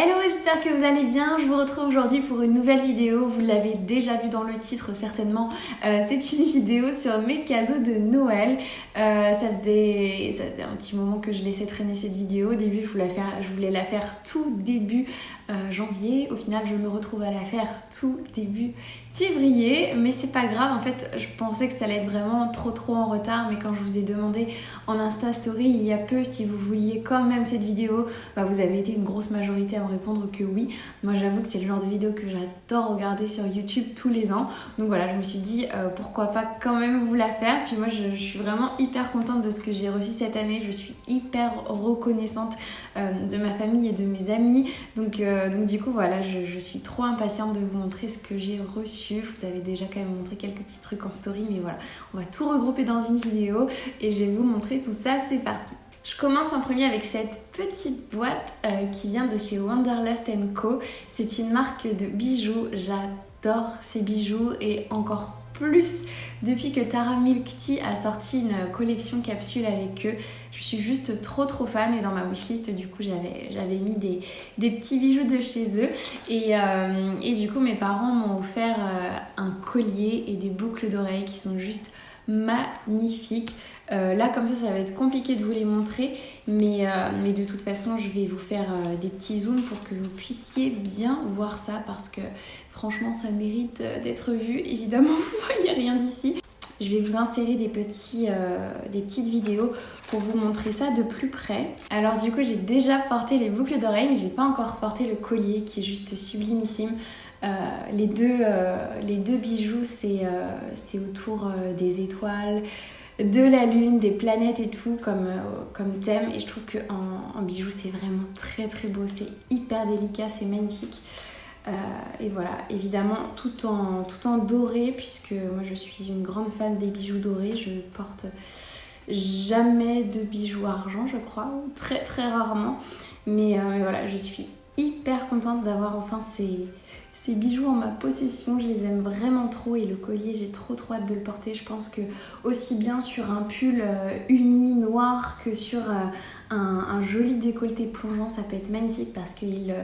Hello, j'espère que vous allez bien. Je vous retrouve aujourd'hui pour une nouvelle vidéo. Vous l'avez déjà vu dans le titre certainement. C'est une vidéo sur mes cadeaux de Noël. Ça faisait un petit moment que je laissais traîner cette vidéo. Au début, je voulais la faire tout début janvier. Au final, je me retrouve à la faire tout début février. Mais c'est pas grave. En fait, je pensais que ça allait être vraiment trop en retard. Mais quand je vous ai demandé en Insta Story il y a peu si vous vouliez quand même cette vidéo, vous avez été une grosse majorité à me répondre que oui. Moi, j'avoue que c'est le genre de vidéo que j'adore regarder sur YouTube tous les ans. Donc voilà, je me suis dit pourquoi pas quand même vous la faire. Puis moi, je suis vraiment hyper contente de ce que j'ai reçu cette année. Je suis hyper reconnaissante de ma famille et de mes amis. Donc du coup, voilà, je suis trop impatiente de vous montrer ce que j'ai reçu. Je vous avais déjà quand même montré quelques petits trucs en story, mais voilà, on va tout regrouper dans une vidéo et je vais vous montrer tout ça. C'est parti. Je commence en premier avec cette petite boîte qui vient de chez Wanderlust & Co. C'est une marque de bijoux. J'adore ces bijoux et encore plus depuis que Tara Milk Tea a sorti une collection capsule avec eux. Je suis juste trop fan et dans ma wishlist du coup j'avais mis des petits bijoux de chez eux et du coup mes parents m'ont offert un collier et des boucles d'oreilles qui sont juste magnifiques. Là comme ça va être compliqué de vous les montrer mais de toute façon je vais vous faire des petits zooms pour que vous puissiez bien voir ça parce que franchement ça mérite d'être vu. Évidemment vous voyez rien d'ici. Je vais vous insérer des petites vidéos pour vous montrer ça de plus près. Alors du coup j'ai déjà porté les boucles d'oreilles mais j'ai pas encore porté le collier qui est juste sublimissime. Les deux bijoux c'est autour des étoiles, de la lune, des planètes et tout comme thème et je trouve qu'en bijou c'est vraiment très beau, c'est hyper délicat, c'est magnifique. Et voilà, évidemment tout en doré puisque moi je suis une grande fan des bijoux dorés. Je porte jamais de bijoux argent je crois, ou très rarement, mais voilà, je suis hyper contente d'avoir enfin ces bijoux en ma possession. Je les aime vraiment trop et le collier j'ai trop hâte de le porter. Je pense que aussi bien sur un pull uni noir que sur un joli décolleté plongeant ça peut être magnifique parce qu'il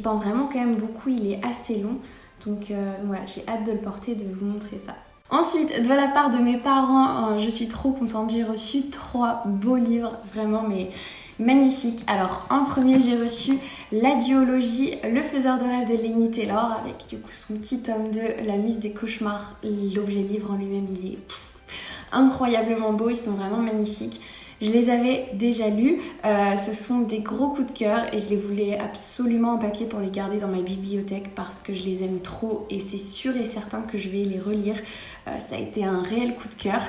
pend vraiment quand même beaucoup, il est assez long donc voilà, j'ai hâte de le porter et de vous montrer ça. Ensuite, de la part de mes parents, je suis trop contente, j'ai reçu 3 beaux livres, vraiment mais magnifique. Alors en premier j'ai reçu la duologie Le Faiseur de rêves de Laini Taylor avec du coup son petit tome 2 La Muse des cauchemars. L'objet livre en lui-même il est incroyablement beau, ils sont vraiment magnifiques. Je les avais déjà lus, ce sont des gros coups de cœur et je les voulais absolument en papier pour les garder dans ma bibliothèque parce que je les aime trop et c'est sûr et certain que je vais les relire. Ça a été un réel coup de cœur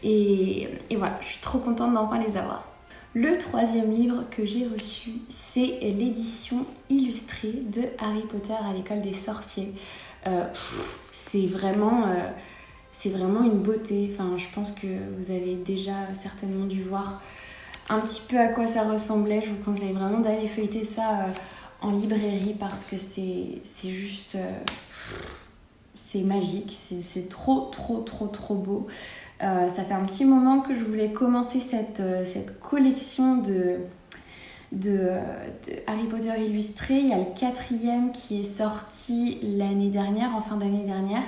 et voilà, je suis trop contente d'enfin les avoir. Le 3e livre que j'ai reçu, c'est l'édition illustrée de Harry Potter à l'école des sorciers. C'est vraiment une beauté. Enfin, je pense que vous avez déjà certainement dû voir un petit peu à quoi ça ressemblait. Je vous conseille vraiment d'aller feuilleter ça en librairie parce que c'est juste... c'est magique, c'est trop beau. Ça fait un petit moment que je voulais commencer cette collection de Harry Potter illustré. Il y a le 4e qui est sorti l'année dernière, en fin d'année dernière.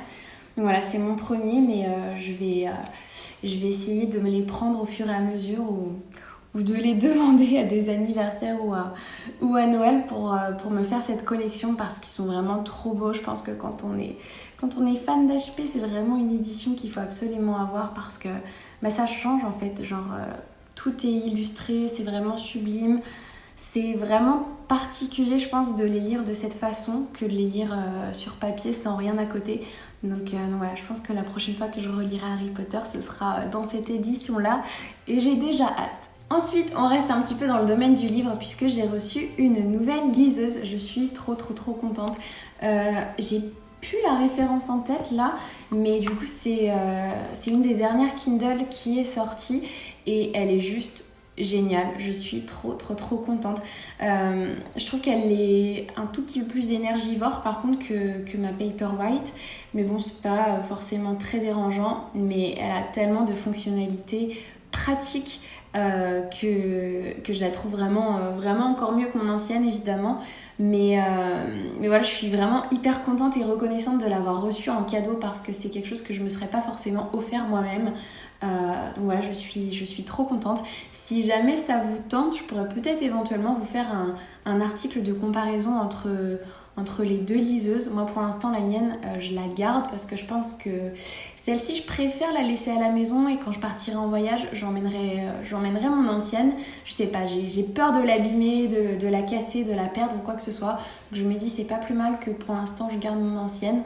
Donc voilà, c'est mon premier, mais je vais essayer de me les prendre au fur et à mesure ou de les demander à des anniversaires ou à Noël pour me faire cette collection parce qu'ils sont vraiment trop beaux. Je pense que quand on est fan d'HP, c'est vraiment une édition qu'il faut absolument avoir parce que ça change en fait. Genre, tout est illustré, c'est vraiment sublime. C'est vraiment particulier, je pense, de les lire de cette façon que de les lire sur papier sans rien à côté. Donc voilà, je pense que la prochaine fois que je relirai Harry Potter, ce sera dans cette édition-là et j'ai déjà hâte. Ensuite, on reste un petit peu dans le domaine du livre puisque j'ai reçu une nouvelle liseuse. Je suis trop contente. J'ai plus la référence en tête là, mais du coup c'est une des dernières Kindle qui est sortie et elle est juste géniale. Je suis trop contente. Je trouve qu'elle est un tout petit peu plus énergivore par contre que ma Paperwhite, mais bon c'est pas forcément très dérangeant, mais elle a tellement de fonctionnalités pratiques que je la trouve vraiment, vraiment encore mieux que mon ancienne évidemment. Mais voilà, je suis vraiment hyper contente et reconnaissante de l'avoir reçue en cadeau parce que c'est quelque chose que je me serais pas forcément offert moi-même. Donc voilà, je suis trop contente. Si jamais ça vous tente, je pourrais peut-être éventuellement vous faire un article de comparaison entre les deux liseuses. Moi pour l'instant la mienne je la garde parce que je pense que celle-ci je préfère la laisser à la maison et quand je partirai en voyage j'emmènerai mon ancienne. Je sais pas, j'ai peur de l'abîmer, de la casser, de la perdre ou quoi que ce soit. Donc je me dis c'est pas plus mal que pour l'instant je garde mon ancienne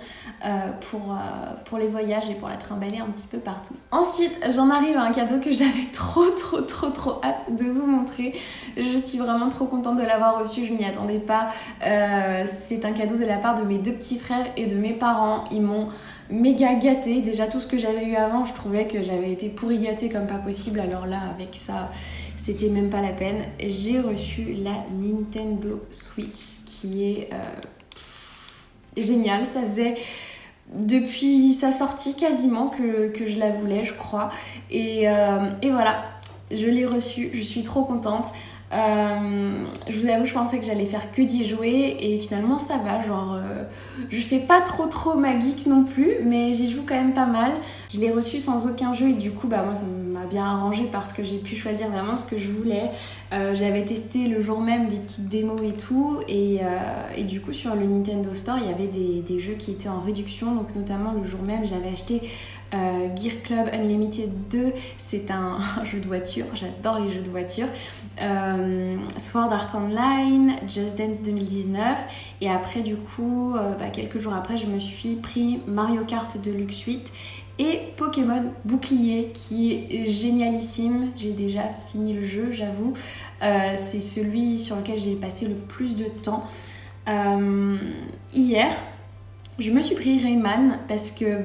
pour les voyages et pour la trimballer un petit peu partout. Ensuite j'en arrive à un cadeau que j'avais trop hâte de vous montrer. Je suis vraiment trop contente de l'avoir reçu, je m'y attendais pas. C'est un cadeau de la part de mes deux petits frères et de mes parents. Ils m'ont méga gâtée. Déjà tout ce que j'avais eu avant, je trouvais que j'avais été pourri gâtée comme pas possible. Alors là, avec ça, c'était même pas la peine. J'ai reçu la Nintendo Switch qui est géniale. Ça faisait depuis sa sortie quasiment que je la voulais, je crois. Et voilà, je l'ai reçue. Je suis trop contente. Je vous avoue, je pensais que j'allais faire que d'y jouer et finalement ça va, je fais pas trop ma geek non plus, mais j'y joue quand même pas mal. Je l'ai reçu sans aucun jeu et du coup moi ça m'a bien arrangé parce que j'ai pu choisir vraiment ce que je voulais. J'avais testé le jour même des petites démos et tout et du coup sur le Nintendo Store il y avait des jeux qui étaient en réduction, donc notamment le jour même j'avais acheté Gear Club Unlimited 2, c'est un jeu de voiture, j'adore les jeux de voiture. Sword Art Online, Just Dance 2019 et après du coup quelques jours après je me suis pris Mario Kart Deluxe 8 et Pokémon Bouclier qui est génialissime. J'ai déjà fini le jeu, j'avoue. C'est celui sur lequel j'ai passé le plus de temps. Hier je me suis pris Rayman parce que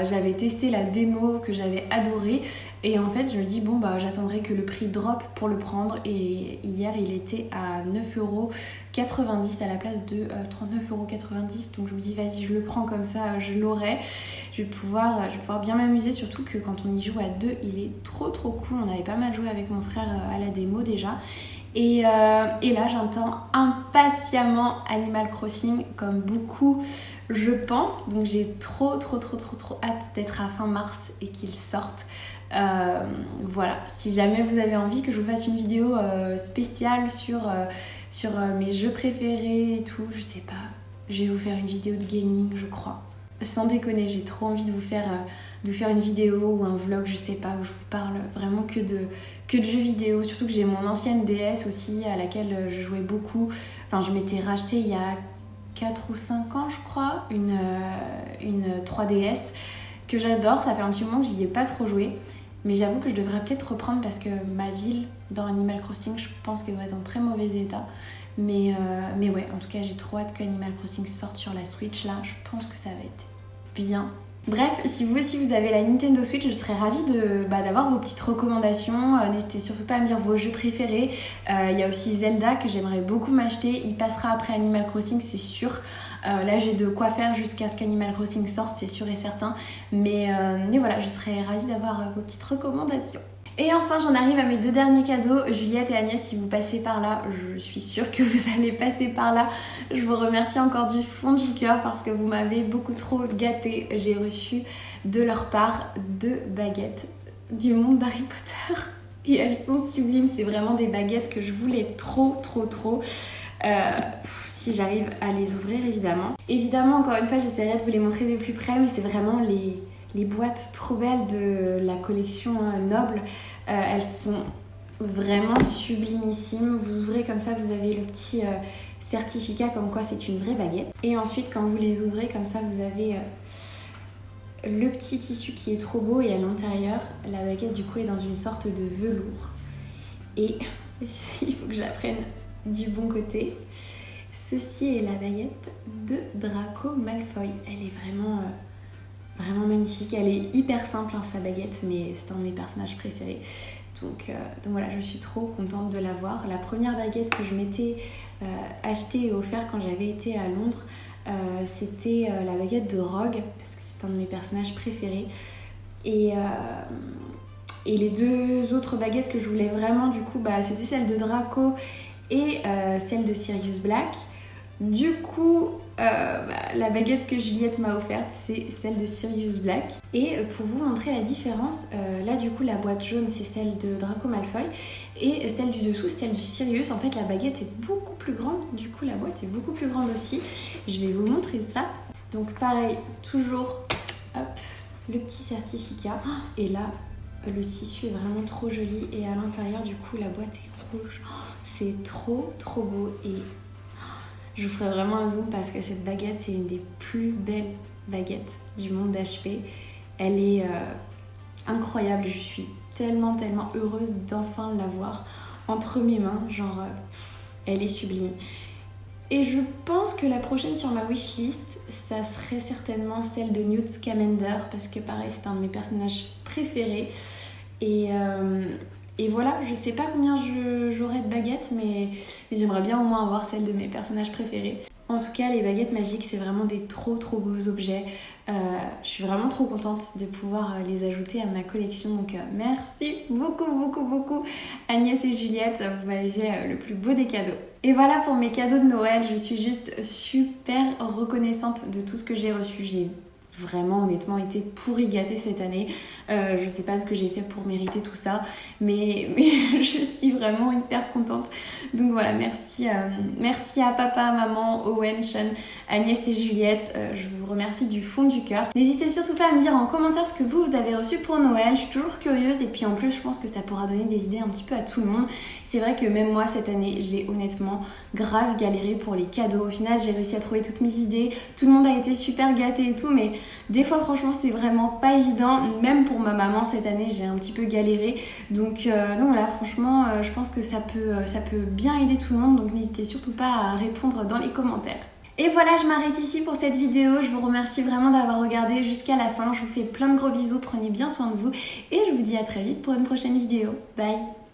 j'avais testé la démo que j'avais adorée et en fait je me dis j'attendrai que le prix drop pour le prendre et hier il était à 9,90€ à la place de 39,90€, donc je me dis vas-y je le prends comme ça, je l'aurai, je vais pouvoir bien m'amuser, surtout que quand on y joue à deux il est trop cool. On avait pas mal joué avec mon frère à la démo déjà. Et là j'entends impatiemment Animal Crossing comme beaucoup je pense, donc j'ai trop hâte d'être à fin mars et qu'il sorte. Voilà, si jamais vous avez envie que je vous fasse une vidéo spéciale sur mes jeux préférés et tout, je sais pas, je vais vous faire une vidéo de gaming je crois. Sans déconner, j'ai trop envie de vous faire une vidéo ou un vlog, je sais pas, où je vous parle vraiment que de jeux vidéo, surtout que j'ai mon ancienne DS aussi à laquelle je jouais beaucoup. Enfin, je m'étais racheté il y a 4 ou 5 ans je crois, une 3DS que j'adore, ça fait un petit moment que j'y ai pas trop joué. Mais j'avoue que je devrais peut-être reprendre parce que ma ville dans Animal Crossing, je pense qu'elle doit être en très mauvais état. Mais ouais, en tout cas, j'ai trop hâte que Animal Crossing sorte sur la Switch là. Je pense que ça va être bien. Bref, si vous aussi vous avez la Nintendo Switch, je serais ravie d'avoir vos petites recommandations. N'hésitez surtout pas à me dire vos jeux préférés. Il y a aussi Zelda que j'aimerais beaucoup m'acheter. Il passera après Animal Crossing, c'est sûr. Là, j'ai de quoi faire jusqu'à ce qu'Animal Crossing sorte, c'est sûr et certain. Mais voilà, je serais ravie d'avoir vos petites recommandations. Et enfin, j'en arrive à mes deux derniers cadeaux. Juliette et Agnès, si vous passez par là, je suis sûre que vous allez passer par là. Je vous remercie encore du fond du cœur parce que vous m'avez beaucoup trop gâtée. J'ai reçu de leur part 2 baguettes du monde d'Harry Potter. Et elles sont sublimes. C'est vraiment des baguettes que je voulais trop. Si j'arrive à les ouvrir, évidemment. Évidemment, encore une fois, j'essaierai de vous les montrer de plus près, mais c'est vraiment les boîtes trop belles de la collection Noble. Elles sont vraiment sublimissimes. Vous ouvrez comme ça, vous avez le petit certificat comme quoi c'est une vraie baguette. Et ensuite, quand vous les ouvrez comme ça, vous avez le petit tissu qui est trop beau. Et à l'intérieur, la baguette du coup est dans une sorte de velours. Et il faut que je la prenne du bon côté. Ceci est la baguette de Draco Malfoy. Elle est vraiment magnifique. Elle est hyper simple sa baguette, mais c'est un de mes personnages préférés. Donc voilà, je suis trop contente de l'avoir. La première baguette que je m'étais achetée et offerte quand j'avais été à Londres, c'était la baguette de Rogue, parce que c'est un de mes personnages préférés. Et Et les deux autres baguettes que je voulais vraiment, du coup, c'était celle de Draco et celle de Sirius Black. Du coup, la baguette que Juliette m'a offerte, c'est celle de Sirius Black. Et pour vous montrer la différence, là du coup la boîte jaune c'est celle de Draco Malfoy et celle du dessous c'est celle du Sirius. En fait la baguette est beaucoup plus grande, du coup la boîte est beaucoup plus grande aussi. Je vais vous montrer ça. Donc pareil, toujours hop, le petit certificat. Et là, le tissu est vraiment trop joli et à l'intérieur du coup la boîte est rouge. C'est trop beau et je vous ferai vraiment un zoom parce que cette baguette, c'est une des plus belles baguettes du monde d'HP. Elle est incroyable. Je suis tellement heureuse d'enfin l'avoir entre mes mains. Elle est sublime. Et je pense que la prochaine sur ma wishlist, ça serait certainement celle de Newt Scamander parce que pareil, c'est un de mes personnages préférés. Et voilà, je sais pas combien j'aurai de baguettes, mais j'aimerais bien au moins avoir celle de mes personnages préférés. En tout cas, les baguettes magiques, c'est vraiment des trop beaux objets. Je suis vraiment trop contente de pouvoir les ajouter à ma collection. Donc merci beaucoup Agnès et Juliette, vous m'avez fait le plus beau des cadeaux. Et voilà pour mes cadeaux de Noël, je suis juste super reconnaissante de tout ce que j'ai reçu. J'ai vraiment honnêtement été pourri gâtée cette année. Je sais pas ce que j'ai fait pour mériter tout ça, mais je suis vraiment hyper contente. Donc voilà, merci à papa, maman, Owen, Sean, Agnès et Juliette. Je vous remercie du fond du cœur. N'hésitez surtout pas à me dire en commentaire ce que vous avez reçu pour Noël. Je suis toujours curieuse et puis en plus je pense que ça pourra donner des idées un petit peu à tout le monde. C'est vrai que même moi cette année j'ai honnêtement grave galéré pour les cadeaux. Au final j'ai réussi à trouver toutes mes idées. Tout le monde a été super gâté et tout, mais des fois franchement c'est vraiment pas évident. Même pour ma maman cette année j'ai un petit peu galéré. Donc voilà, franchement je pense que ça peut bien aider tout le monde. Donc n'hésitez surtout pas à répondre dans les commentaires. Et voilà, je m'arrête ici pour cette vidéo. Je vous remercie vraiment d'avoir regardé jusqu'à la fin. Je vous fais plein de gros bisous, prenez bien soin de vous et je vous dis à très vite pour une prochaine vidéo. Bye!